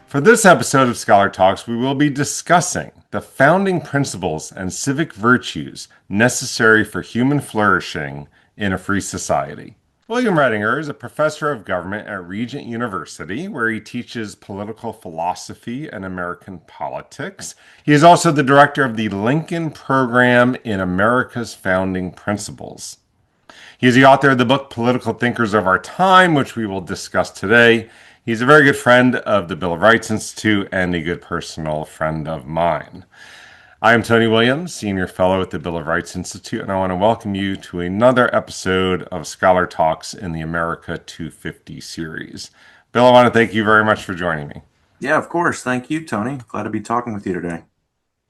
For this episode of Scholar Talks, we will be discussing the founding principles and civic virtues necessary for human flourishing in a free society. William Reddinger is a professor of government at Regent University, where he teaches political philosophy and American politics. He is also the director of the Lincoln Program in America's Founding Principles. He is the author of the book Political Thinkers of Our Time, which we will discuss today. He's a very good friend of the Bill of Rights Institute and a good personal friend of mine. I am Tony Williams, Senior Fellow at the Bill of Rights Institute, and I want to welcome you to another episode of Scholar Talks in the America 250 series. Bill, I want to thank you very much for joining me. Yeah, of course. Thank you, Tony. Glad to be talking with you today.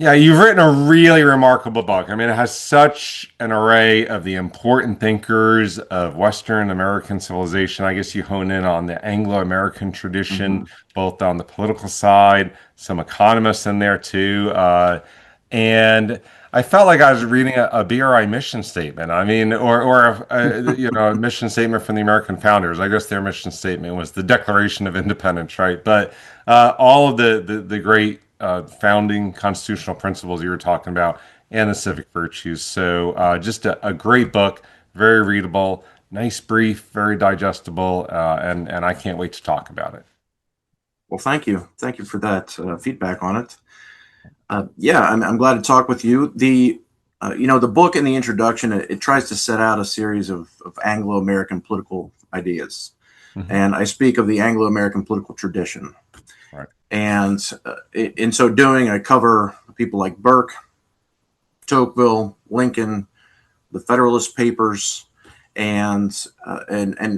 Yeah, you've written a really remarkable book. I mean, it has such an array of the important thinkers of Western American civilization. I guess you hone in on the Anglo-American tradition, both on the political side, some economists in there too. And I felt like I was reading a BRI mission statement. I mean, or a mission statement from the American founders. I guess their mission statement was the Declaration of Independence, right? But all of the great founding constitutional principles you were talking about and the civic virtues. So just a great book, very readable, nice brief, very digestible, and I can't wait to talk about it. Well, thank you. Thank you for that feedback on it. I'm glad to talk with you. The book in the introduction, it tries to set out a series of Anglo-American political ideas. And I speak of the Anglo-American political tradition. Right. And in so doing, I cover people like Burke, Tocqueville, Lincoln, the Federalist Papers, and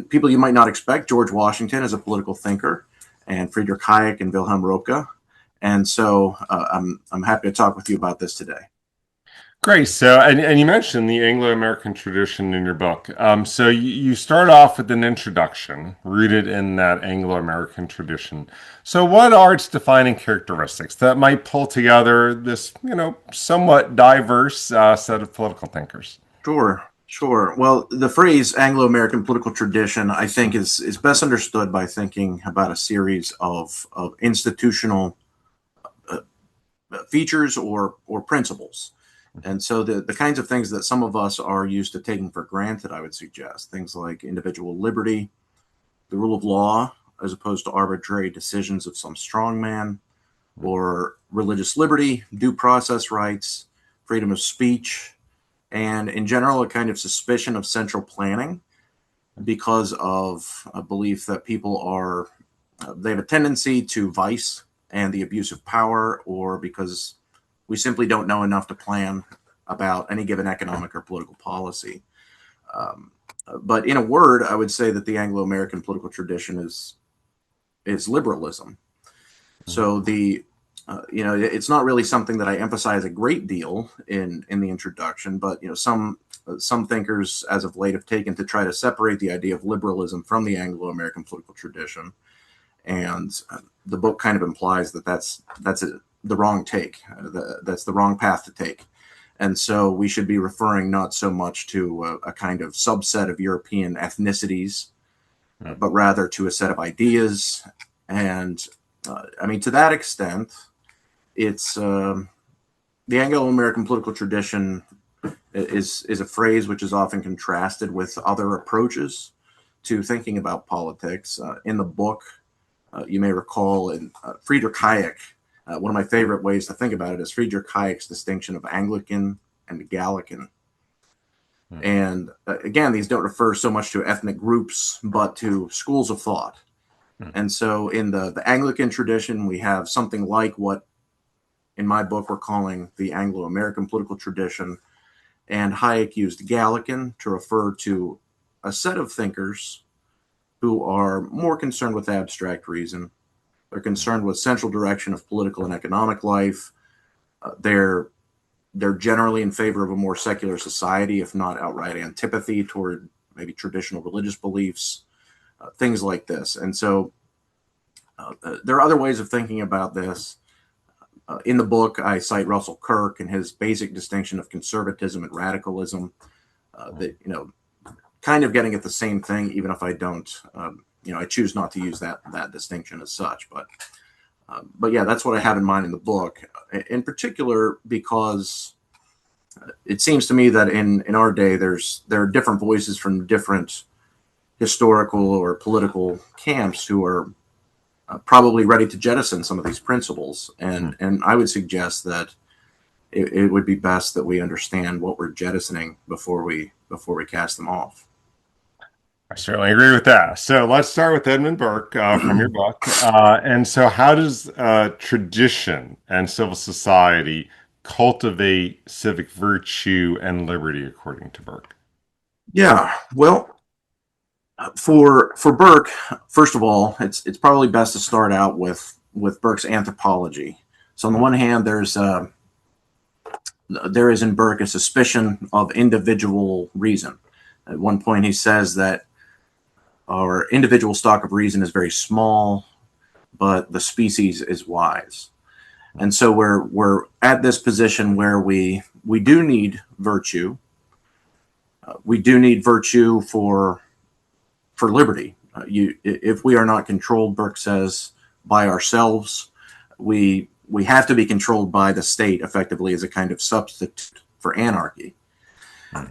people you might not expect. George Washington as a political thinker, and Friedrich Hayek and Wilhelm Röpke. And so I'm happy to talk with you about this today. Great. So, and you mentioned the Anglo-American tradition in your book. So you start off with an introduction rooted in that Anglo-American tradition. So what are its defining characteristics that might pull together this, somewhat diverse set of political thinkers? Sure. Well, the phrase Anglo-American political tradition, I think, is best understood by thinking about a series of institutional features or principles. And so the kinds of things that some of us are used to taking for granted, I would suggest, things like individual liberty, the rule of law, as opposed to arbitrary decisions of some strongman, or religious liberty, due process rights, freedom of speech, and in general, a kind of suspicion of central planning because of a belief that people they have a tendency to vice and the abuse of power, or because we simply don't know enough to plan about any given economic or political policy. But in a word, I would say that the Anglo-American political tradition is liberalism. So it's not really something that I emphasize a great deal in the introduction, but some thinkers as of late have taken to try to separate the idea of liberalism from the Anglo-American political tradition, and the book kind of implies that that's the wrong take. That's the wrong path to take. And so we should be referring not so much to a kind of subset of European ethnicities, but rather to a set of ideas. And to that extent, it's the Anglo-American political tradition is a phrase which is often contrasted with other approaches to thinking about politics. In the book, you may recall in Friedrich Hayek, one of my favorite ways to think about it is Friedrich Hayek's distinction of Anglican and Gallican. And again, these don't refer so much to ethnic groups, but to schools of thought. And so in the Anglican tradition, we have something like what in my book we're calling the Anglo-American political tradition. And Hayek used Gallican to refer to a set of thinkers who are more concerned with abstract reason. They're concerned with central direction of political and economic life. They're generally in favor of a more secular society, if not outright antipathy toward maybe traditional religious beliefs, things like this. And so there are other ways of thinking about this. In the book, I cite Russell Kirk and his basic distinction of conservatism and radicalism, that, kind of getting at the same thing, even if I don't, I choose not to use that distinction as such. But But yeah, that's what I have in mind in the book, in particular because it seems to me that in our day there are different voices from different historical or political camps who are probably ready to jettison some of these principles, and I would suggest that it would be best that we understand what we're jettisoning before we cast them off. I certainly agree with that. So let's start with Edmund Burke from your book. And so, how does tradition and civil society cultivate civic virtue and liberty, according to Burke? Yeah, well, for Burke, first of all, it's probably best to start out with Burke's anthropology. So on the one hand, there is in Burke a suspicion of individual reason. At one point, he says that our individual stock of reason is very small, but the species is wise. And so we're at this position where we do need virtue. We do need virtue for liberty. If we are not controlled, Burke says, by ourselves, we have to be controlled by the state effectively as a kind of substitute for anarchy.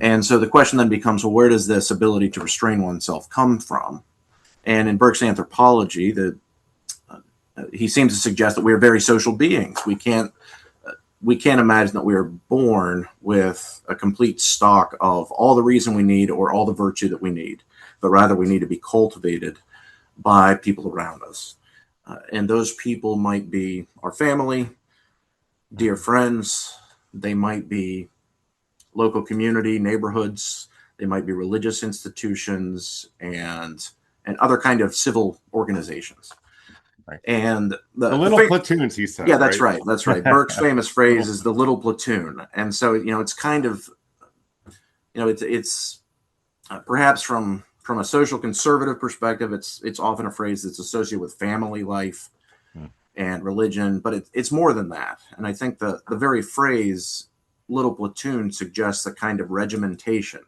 And so the question then becomes, well, where does this ability to restrain oneself come from? And in Burke's anthropology, he seems to suggest that we are very social beings. We can't imagine that we are born with a complete stock of all the reason we need or all the virtue that we need, but rather we need to be cultivated by people around us. And those people might be our family, dear friends. They might be local community, neighborhoods. They might be religious institutions and other kind of civil organizations. Right. And the little platoons, he said. Yeah, that's right. That's right. Burke's famous phrase is the little platoon. And so, it's kind of, it's perhaps from a social conservative perspective, it's often a phrase that's associated with family life and religion, but it's more than that. And I think the very phrase little platoon suggests a kind of regimentation,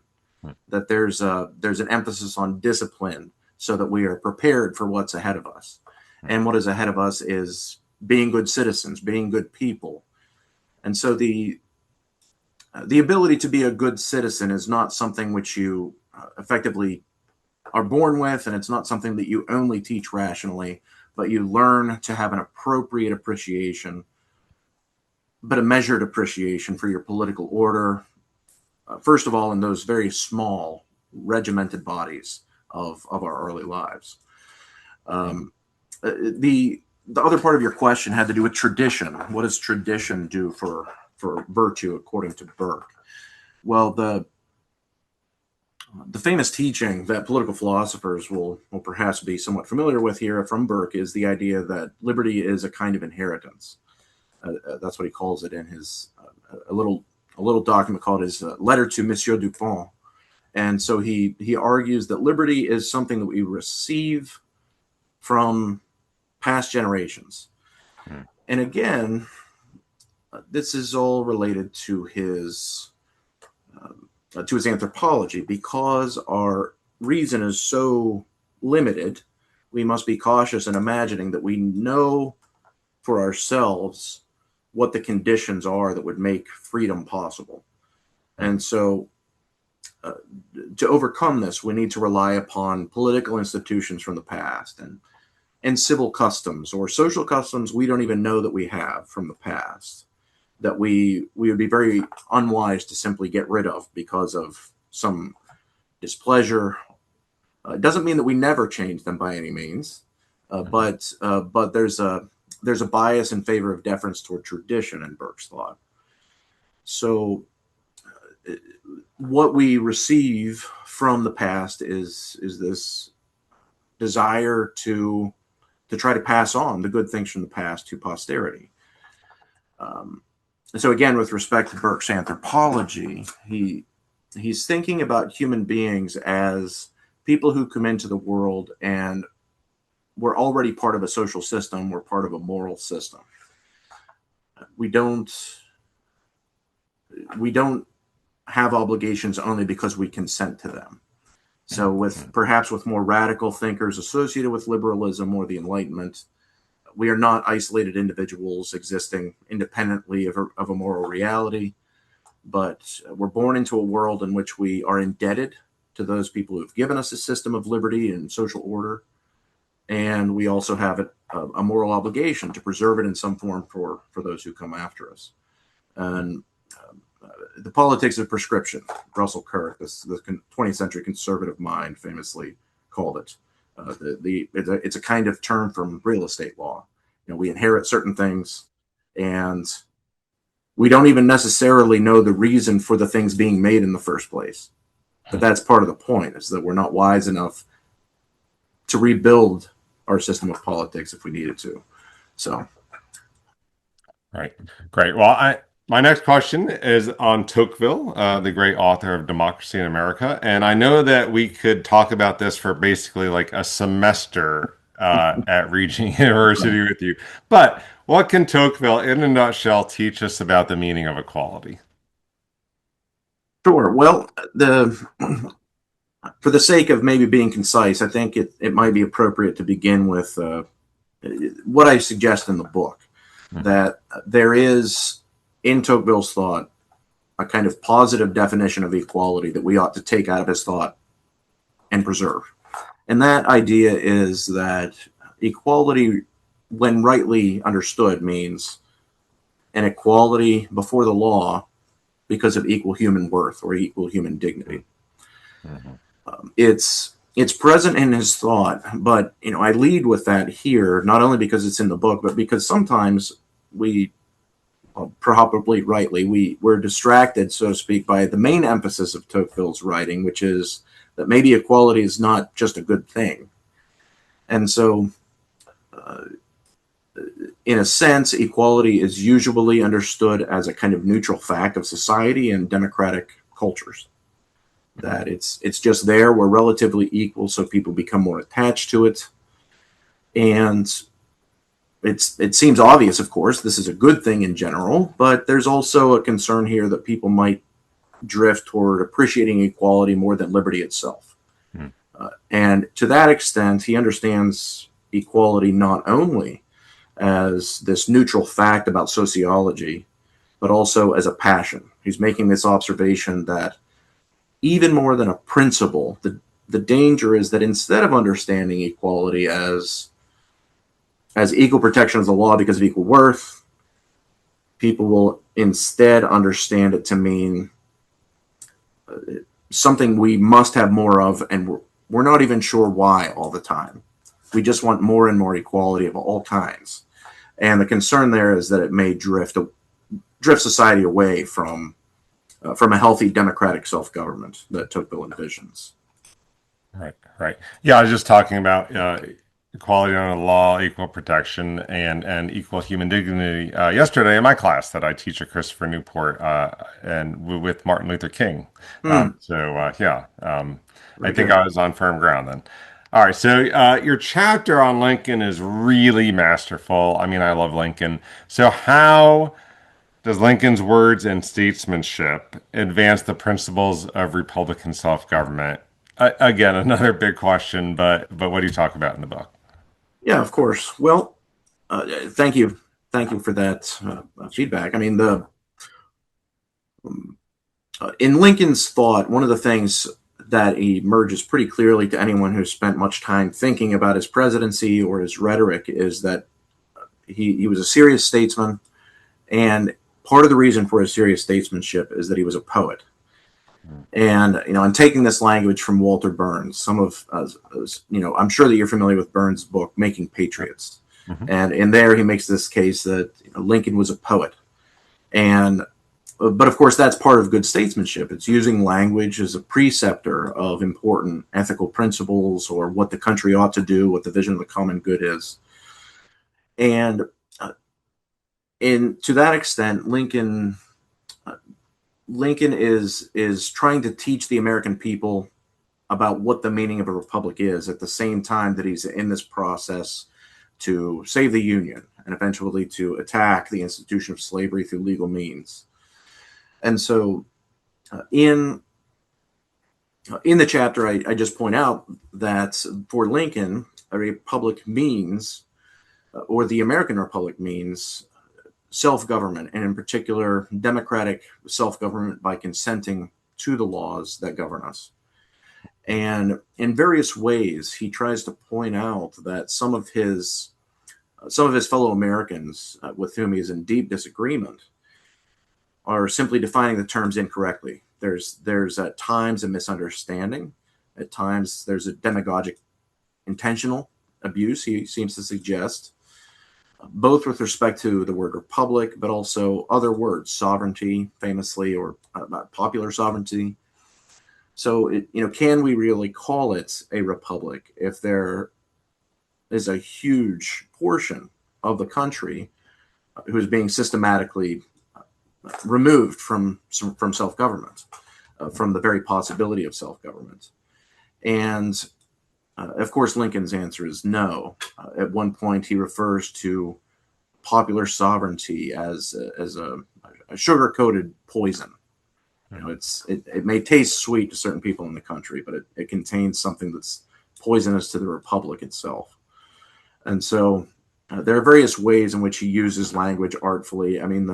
that there's an emphasis on discipline so that we are prepared for what's ahead of us. And what is ahead of us is being good citizens, being good people. And so the ability to be a good citizen is not something which you effectively are born with, and it's not something that you only teach rationally, but you learn to have an appropriate appreciation, but a measured appreciation for your political order, first of all, in those very small, regimented bodies of our early lives. The other part of your question had to do with tradition. What does tradition do for virtue, according to Burke? Well, the famous teaching that political philosophers will perhaps be somewhat familiar with here from Burke is the idea that liberty is a kind of inheritance. That's what he calls it in his a little document called his letter to Monsieur Dupont. And so he argues that liberty is something that we receive from past generations. And again, this is all related to his anthropology. Because our reason is so limited, we must be cautious in imagining that we know for ourselves what the conditions are that would make freedom possible. And so to overcome this, we need to rely upon political institutions from the past and civil customs or social customs we don't even know that we have from the past, that we would be very unwise to simply get rid of because of some displeasure. It doesn't mean that we never change them by any means, but there's a bias in favor of deference toward tradition in Burke's thought. So what we receive from the past is this desire to try to pass on the good things from the past to posterity. So again, with respect to Burke's anthropology, he's thinking about human beings as people who come into the world and we're already part of a social system. We're part of a moral system. We don't have obligations only because we consent to them. So perhaps with more radical thinkers associated with liberalism or the Enlightenment, we are not isolated individuals existing independently of a moral reality, but we're born into a world in which we are indebted to those people who've given us a system of liberty and social order. And we also have a moral obligation to preserve it in some form for those who come after us. And the politics of prescription, Russell Kirk, the 20th century conservative mind, famously called it. It's a kind of term from real estate law. We inherit certain things, and we don't even necessarily know the reason for the things being made in the first place. But that's part of the point, is that we're not wise enough to rebuild our system of politics if we needed to. So, Right. Great. Well, my next question is on Tocqueville, the great author of Democracy in America. And I know that we could talk about this for basically like a semester at Regent University with you. But what can Tocqueville, in a nutshell, teach us about the meaning of equality? sure. Well, for the sake of maybe being concise, I think it might be appropriate to begin with what I suggest in the book, that there is, in Tocqueville's thought, a kind of positive definition of equality that we ought to take out of his thought and preserve. And that idea is that equality, when rightly understood, means an equality before the law because of equal human worth or equal human dignity. Mm-hmm. It's present in his thought, but I lead with that here, not only because it's in the book, but because sometimes we, probably rightly, we're distracted, so to speak, by the main emphasis of Tocqueville's writing, which is that maybe equality is not just a good thing. And so, in a sense, equality is usually understood as a kind of neutral fact of society and democratic cultures. That it's just there, we're relatively equal, so people become more attached to it. And it seems obvious, of course, this is a good thing in general, but there's also a concern here that people might drift toward appreciating equality more than liberty itself. And to that extent, he understands equality not only as this neutral fact about sociology, but also as a passion. He's making this observation that even more than a principle, the danger is that instead of understanding equality as equal protection of the law because of equal worth, people will instead understand it to mean something we must have more of, and we're not even sure why all the time. We just want more and more equality of all kinds. And the concern there is that it may drift society away from a healthy democratic self-government that Tocqueville envisions. Right. Yeah, I was just talking about equality under the law, equal protection, and equal human dignity yesterday in my class that I teach at Christopher Newport and with Martin Luther King. I think I was on firm ground then. All right, so your chapter on Lincoln is really masterful. I mean, I love Lincoln. So how does Lincoln's words and statesmanship advance the principles of Republican self-government? Again, another big question, but what do you talk about in the book? Yeah, of course. Well, thank you for that feedback. I mean, in Lincoln's thought, one of the things that emerges pretty clearly to anyone who's spent much time thinking about his presidency or his rhetoric is that he was a serious statesman, and part of the reason for his serious statesmanship is that he was a poet. And I'm taking this language from Walter Burns. I'm sure that you're familiar with Burns' book, Making Patriots. Mm-hmm. And in there, he makes this case that Lincoln was a poet. But of course, that's part of good statesmanship. It's using language as a preceptor of important ethical principles or what the country ought to do, what the vision of the common good is. And to that extent, Lincoln is trying to teach the American people about what the meaning of a republic is at the same time that he's in this process to save the Union and eventually to attack the institution of slavery through legal means. And so in the chapter, I just point out that for Lincoln, a republic means or the American Republic means self-government, and in particular, democratic self-government by consenting to the laws that govern us. And in various ways, he tries to point out that some of his fellow Americans with whom he is in deep disagreement are simply defining the terms incorrectly. There's at times a misunderstanding. At times there's a demagogic intentional abuse, he seems to suggest, both with respect to the word republic, but also other words, sovereignty, famously, or popular sovereignty. So, can we really call it a republic if there is a huge portion of the country who is being systematically removed from self-government, from the very possibility of self-government? And of course, Lincoln's answer is no. At one point, he refers to popular sovereignty as a sugar-coated poison. It may taste sweet to certain people in the country, but it contains something that's poisonous to the republic itself. And so there are various ways in which he uses language artfully. I mean,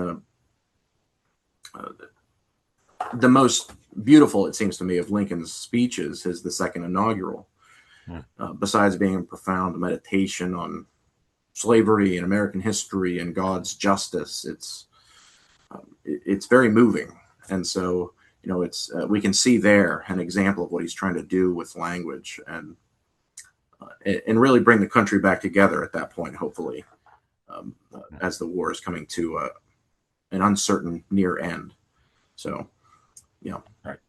the most beautiful, it seems to me, of Lincoln's speeches is the second inaugural. Besides being a profound meditation on slavery and American history and God's justice, it's very moving. And so, we can see there an example of what he's trying to do with language and really bring the country back together at that point, hopefully, as the war is coming to an uncertain near end. So, Right.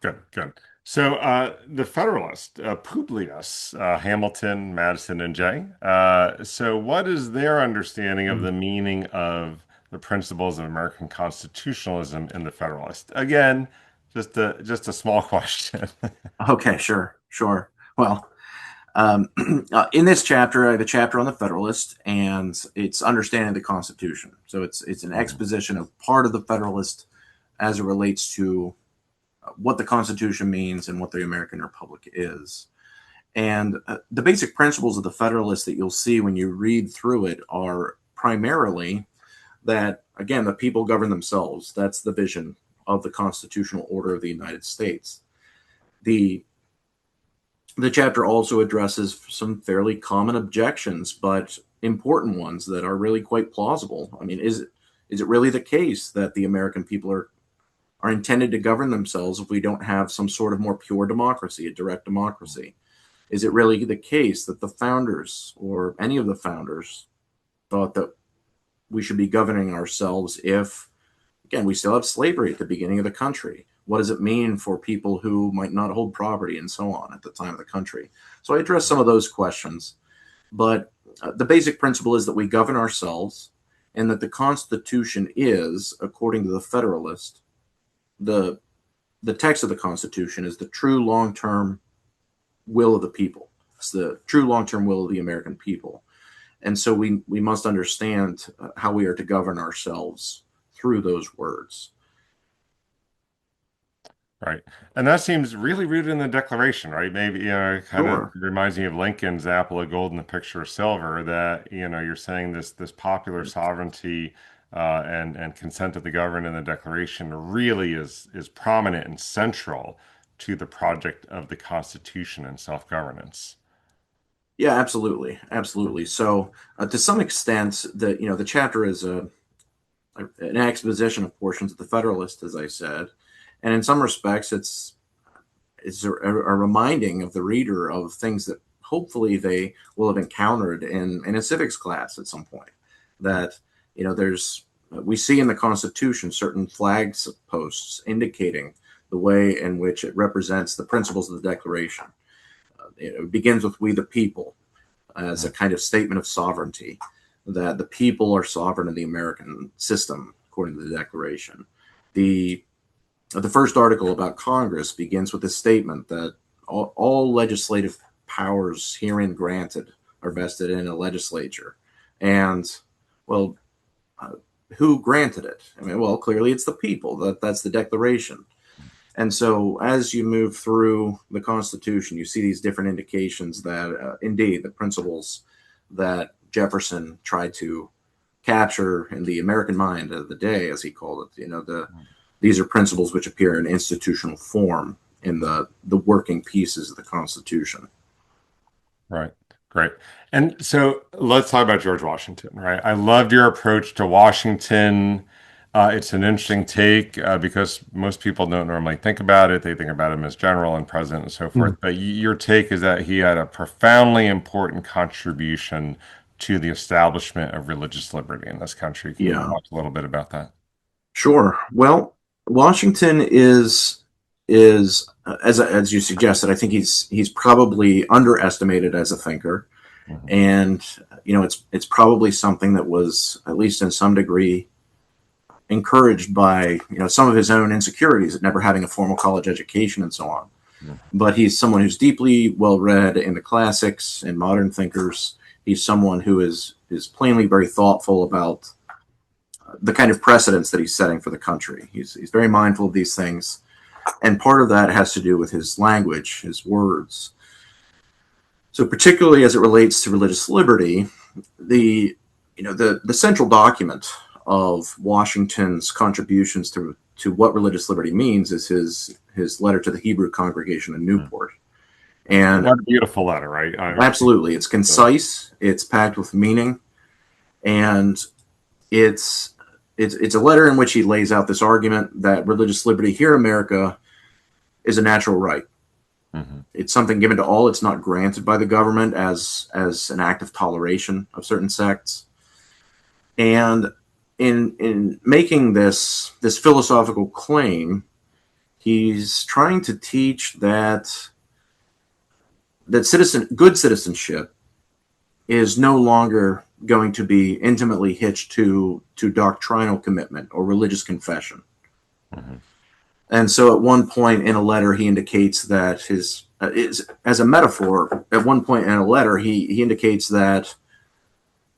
Good. So the Federalist, Publius, Hamilton, Madison, and Jay. So what is their understanding of the meaning of the principles of American constitutionalism in the Federalist? Again, just a small question. Okay, sure. Well, in this chapter, I have a chapter on the Federalist, and it's understanding the Constitution. So it's an exposition of part of the Federalist as it relates to what the Constitution means and what the American Republic is. And the basic principles of the Federalist that you'll see when you read through it are primarily that, again, the people govern themselves. That's the vision of the constitutional order of the United States. The chapter also addresses some fairly common objections, but important ones that are really quite plausible. I mean, is it really the case that the American people are intended to govern themselves if we don't have some sort of more pure democracy, a direct democracy? Is it really the case that the founders or any of the founders thought that we should be governing ourselves if, again, we still have slavery at the beginning of the country? What does it mean for people who might not hold property and so on at the time of the country? So I address some of those questions, but the basic principle is that we govern ourselves and that the Constitution is, according to the Federalist, the text of the Constitution is the true long-term will of the people. It's the true long-term will of the American people. And so we must understand how we are to govern ourselves through those words. Right. And that seems really rooted in the Declaration, right? Maybe, kind of reminds me of Lincoln's apple of gold and the picture of silver, that, you're saying this popular sovereignty and consent of the governed in the Declaration really is prominent and central to the project of the Constitution and self-governance. Yeah, absolutely. So to some extent, the chapter is an exposition of portions of the Federalist, as I said. And in some respects, it's a reminding of the reader of things that hopefully they will have encountered in a civics class at some point. That, we see in the Constitution certain flag posts indicating the way in which it represents the principles of the Declaration. It begins with "we the people" as a kind of statement of sovereignty, that the people are sovereign in the American system, according to the Declaration. The first article about Congress begins with a statement that all legislative powers herein granted are vested in a legislature. And, well, who granted it? I mean, well, clearly it's the people. That's the Declaration. And so as you move through the Constitution, you see these different indications that, indeed, the principles that Jefferson tried to capture in the American mind of the day, as he called it. These are principles which appear in institutional form in the working pieces of the Constitution. Right. Great. And so let's talk about George Washington, right? I loved your approach to Washington. It's an interesting take because most people don't normally think about it. They think about him as general and president and so forth. But your take is that he had a profoundly important contribution to the establishment of religious liberty in this country. Can you Yeah, talk a little bit about that? sure. Well, Washington is as you suggested, I think he's probably underestimated as a thinker, Mhm. and it's probably something that was, at least in some degree, encouraged by some of his own insecurities at never having a formal college education and so on. Mhm. But he's someone who's deeply well read in the classics and modern thinkers. He's someone who is plainly very thoughtful about the kind of precedents that he's setting for the country. He's very mindful of these things, and part of that has to do with his language, his words. So particularly as it relates to religious liberty, the central document of Washington's contributions to what religious liberty means is his letter to the Hebrew congregation in Newport. And What a beautiful letter, right? absolutely, it's concise, it's packed with meaning, and it's a letter in which he lays out this argument that religious liberty here in America is a natural right. Mm-hmm. It's something given to all. It's not granted by the government as an act of toleration of certain sects. And in making this philosophical claim, he's trying to teach that good citizenship is no longer going to be intimately hitched to doctrinal commitment or religious confession. Mm-hmm. And so at one point in a letter, he indicates that as a metaphor, at one point in a letter, he indicates that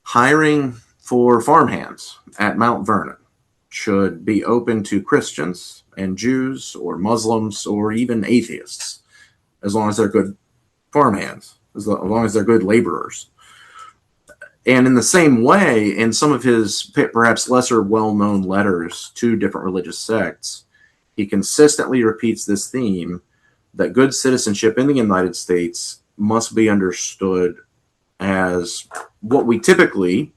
hiring for farmhands at Mount Vernon should be open to Christians and Jews or Muslims or even atheists, as long as they're good farmhands, as long as they're good laborers. And in the same way, in some of his perhaps lesser well-known letters to different religious sects, he consistently repeats this theme that good citizenship in the United States must be understood as what we typically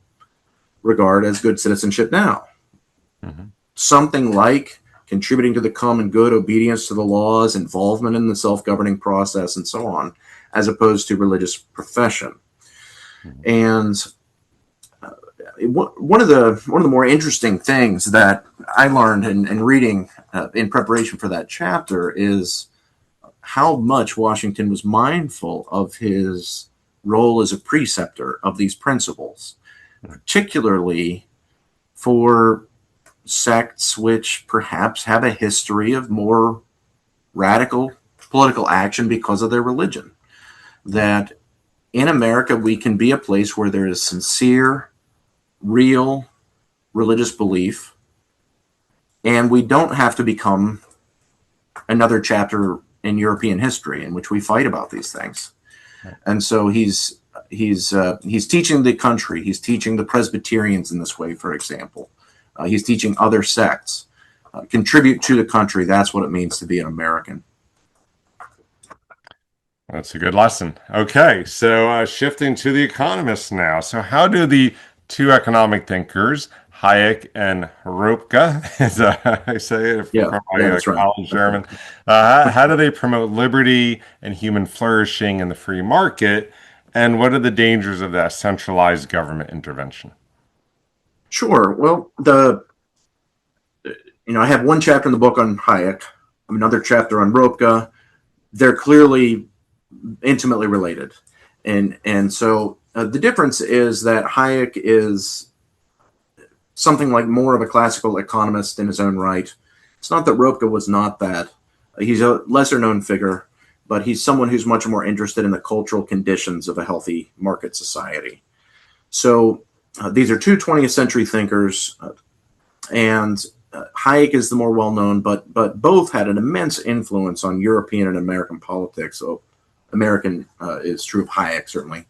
regard as good citizenship now. Mm-hmm. Something like contributing to the common good, obedience to the laws, involvement in the self-governing process, and so on, as opposed to religious profession. Mm-hmm. And one of the more interesting things that I learned in reading in preparation for that chapter is how much Washington was mindful of his role as a preceptor of these principles, particularly for sects which perhaps have a history of more radical political action because of their religion. That in America, we can be a place where there is sincere, real religious belief, and we don't have to become another chapter in European history in which we fight about these things. And so he's teaching the country. He's teaching the Presbyterians in this way, for example. He's teaching other sects. Contribute to the country. That's what it means to be an American. That's a good lesson. Okay, so shifting to the economists now. So how do the two economic thinkers, Hayek and Ropke, as I say it Yeah, from my that's right. college German, how do they promote liberty and human flourishing in the free market? And what are the dangers of that centralized government intervention? Sure. Well, I have one chapter in the book on Hayek, another chapter on Ropke. They're clearly intimately related, and so the difference is that Hayek is something like more of a classical economist in his own right. It's not that Ropke was not that. He's a lesser known figure, but he's someone who's much more interested in the cultural conditions of a healthy market society. So these are two 20th century thinkers, and Hayek is the more well-known, but both had an immense influence on European and American politics. So American is true of Hayek, certainly.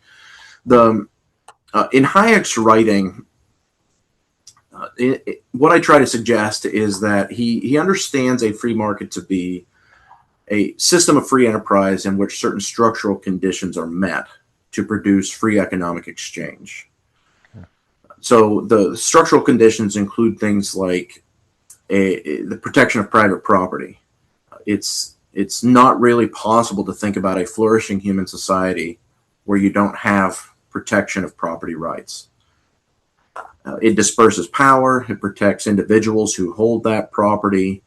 In Hayek's writing, what I try to suggest is that he understands a free market to be a system of free enterprise in which certain structural conditions are met to produce free economic exchange. So the structural conditions include things like the protection of private property. It's not really possible to think about a flourishing human society where you don't have protection of property rights. It disperses power. It protects individuals who hold that property.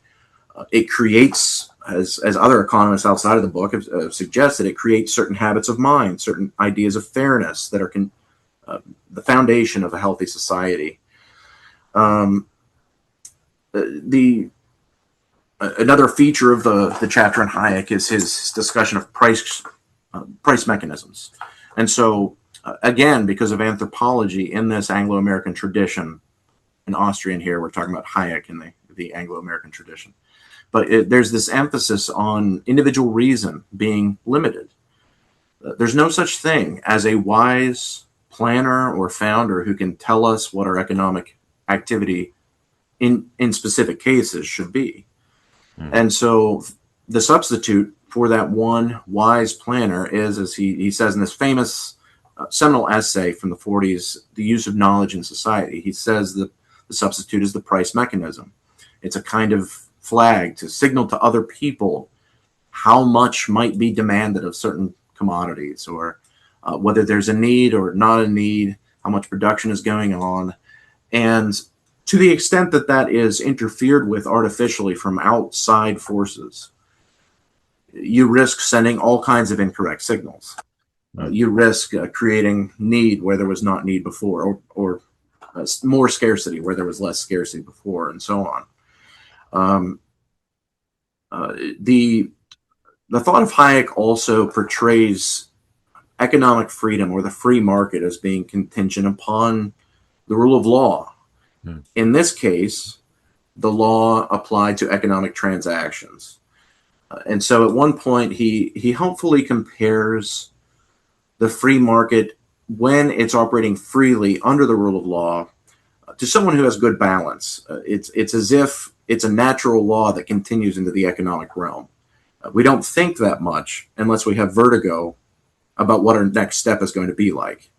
It creates, as other economists outside of the book have suggested, it creates certain habits of mind, certain ideas of fairness that are the foundation of a healthy society. Another feature of the chapter on Hayek is his discussion of price mechanisms. And so, again, because of anthropology in this Anglo-American tradition, in Austrian here, we're talking about Hayek in the Anglo-American tradition. But there's this emphasis on individual reason being limited. There's no such thing as a wise planner or founder who can tell us what our economic activity in specific cases should be. And so the substitute for that one wise planner is, as he says in this famous seminal essay from the 40s, The Use of Knowledge in Society, he says that the substitute is the price mechanism. It's a kind of flag to signal to other people how much might be demanded of certain commodities, or whether there's a need or not a need, how much production is going on. And to the extent that that is interfered with artificially from outside forces, you risk sending all kinds of incorrect signals. You risk creating need where there was not need before, or more scarcity where there was less scarcity before, and so on. The thought of Hayek also portrays economic freedom or the free market as being contingent upon the rule of law. In this case, the law applied to economic transactions. And so at one point, he helpfully compares the free market when it's operating freely under the rule of law to someone who has good balance. It's as if it's a natural law that continues into the economic realm. We don't think that much unless we have vertigo about what our next step is going to be like.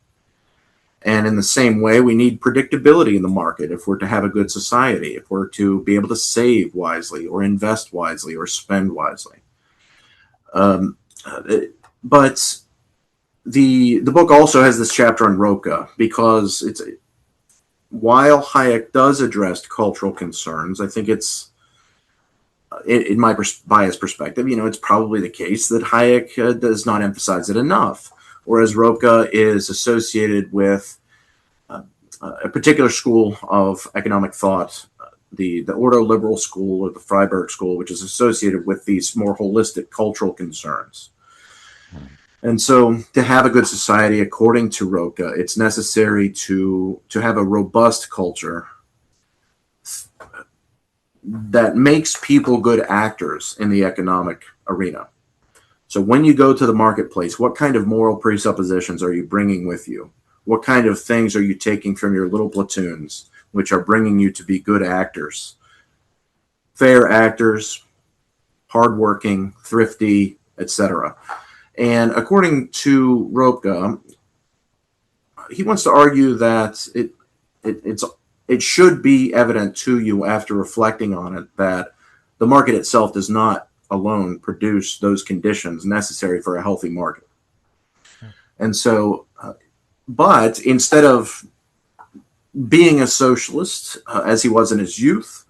And in the same way, we need predictability in the market if we're to have a good society, if we're to be able to save wisely or invest wisely or spend wisely. But the book also has this chapter on Roca, because while Hayek does address cultural concerns, I think it's, in my biased perspective, it's probably the case that Hayek does not emphasize it enough. Whereas Roca is associated with a particular school of economic thought, the ordo-liberal school or the Freiburg school, which is associated with these more holistic cultural concerns. And so to have a good society, according to Roca, it's necessary to have a robust culture that makes people good actors in the economic arena. So when you go to the marketplace, what kind of moral presuppositions are you bringing with you? What kind of things are you taking from your little platoons, which are bringing you to be good actors, fair actors, hardworking, thrifty, etc.? And according to Roca, he wants to argue that it should be evident to you after reflecting on it that the market itself does not alone produce those conditions necessary for a healthy market. And so, but instead of being a socialist, as he was in his youth,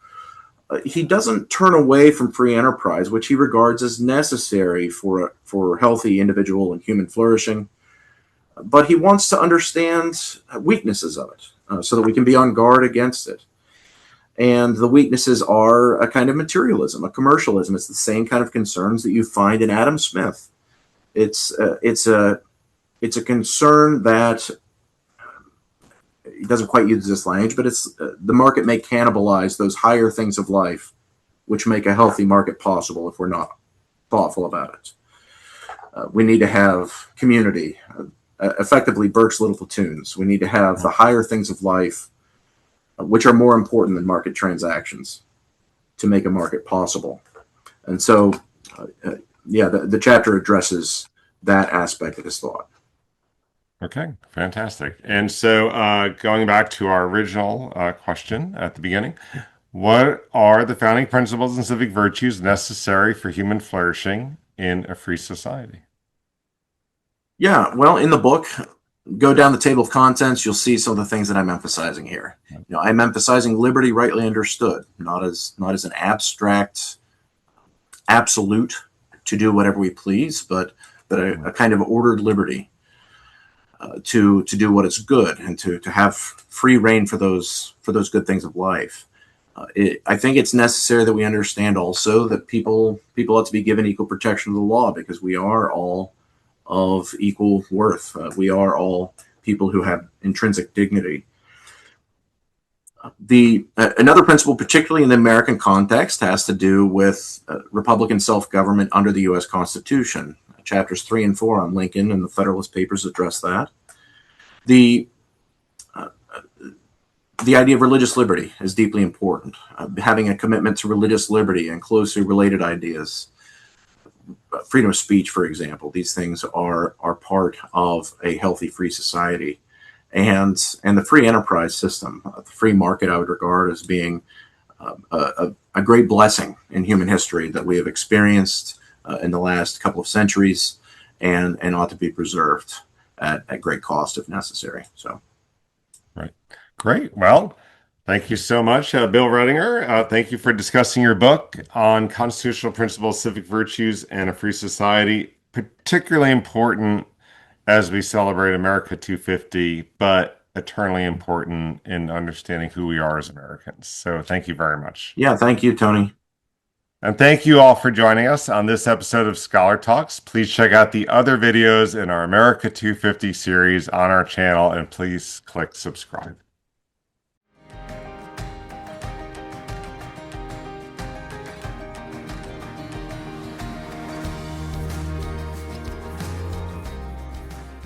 he doesn't turn away from free enterprise, which he regards as necessary for healthy individual and human flourishing. But he wants to understand weaknesses of it so that we can be on guard against it. And the weaknesses are a kind of materialism, a commercialism. It's the same kind of concerns that you find in Adam Smith. It's a concern that he doesn't quite use this language, but it's the market may cannibalize those higher things of life, which make a healthy market possible if we're not thoughtful about it. We need to have community, effectively Burke's little platoons. We need to have the higher things of life, which are more important than market transactions, to make a market possible. And so, the chapter addresses that aspect of his thought. Okay, fantastic. And so, going back to our original question at the beginning, what are the founding principles and civic virtues necessary for human flourishing in a free society? Yeah, well, in the book, go down the table of contents, you'll see some of the things that I'm emphasizing here. I'm emphasizing liberty rightly understood, not as an abstract absolute to do whatever we please, but a kind of ordered liberty to do what is good and to have free reign for those good things of life. I think it's necessary that we understand also that people ought to be given equal protection of the law, because we are all of equal worth. We are all people who have intrinsic dignity. Another principle, particularly in the American context, has to do with Republican self-government under the U.S. Constitution. Chapters 3 and 4 on Lincoln and the Federalist Papers address that. The idea of religious liberty is deeply important. Having a commitment to religious liberty and closely related ideas, freedom of speech, for example, these things are part of a healthy free society. And the free enterprise system, the free market, I would regard as being a great blessing in human history that we have experienced in the last couple of centuries, and ought to be preserved at great cost if necessary. So, right, great. Well, thank you so much, Bill Reddinger. Thank you for discussing your book on constitutional principles, civic virtues, and a free society. Particularly important as we celebrate America 250, but eternally important in understanding who we are as Americans. So thank you very much. Yeah, thank you, Tony. And thank you all for joining us on this episode of Scholar Talks. Please check out the other videos in our America 250 series on our channel, and please click subscribe.